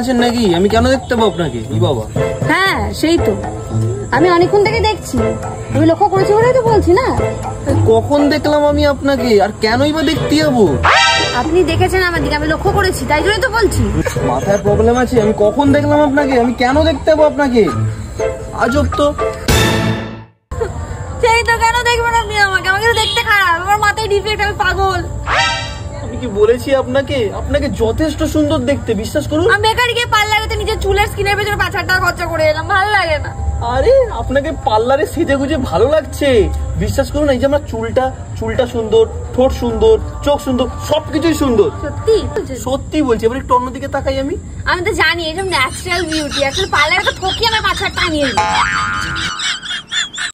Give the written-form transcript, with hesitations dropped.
আছেন নাকি? আমি কেন দেখতে পাবো আপনাকে? ই বাবা। হ্যাঁ সেই তো, আমি অনেকক্ষণ থেকে দেখছি, আমি লক্ষ্য করেছি বলেই তো বলছি না। কখন দেখলাম আমি আপনাকে, আর কেনই বা দেখতে যাবো? আপনি দেখেছেন আমার দিকে, আমি লক্ষ্য করেছি, তাই জন্যই তো বলছি। মাথায় প্রবলেম আছে? আমি কখন দেখলাম আপনাকে? আমি কেন দেখতে যাবো আপনাকে? আজব তো। সেই তো, কেন দেখবেন আপনি আমাকে? আমাকে তো দেখতে খারাপ, আমার মাথায় ডিফেক্ট, আমি পাগল। আমি কি বলেছি আপনাকে? আপনাকে যথেষ্ট সুন্দর দেখতে, বিশ্বাস করুন। আমি বেকারি গিয়ে পার্লারে নিজের চুলের স্কিনের পেছনে 5,000 টাকা খরচা করে এলাম, ভালো লাগে না। আরে আপনাকে পার্লারে সেজে গুজে ভালো লাগছে, বিশ্বাস করুন। এই যে আমার চুলটা সুন্দর, ঠোঁট সুন্দর, চোখ সুন্দর, সবকিছুই সুন্দর। সত্যি সত্যি বলছি। এবার একটু অন্যদিকে তাকাই। আমি তো জানি এটা ন্যাচারাল বিউটি, আসলে পার্লারে তো ঠকি আমার 5,000 টাকা নিয়ে নিই।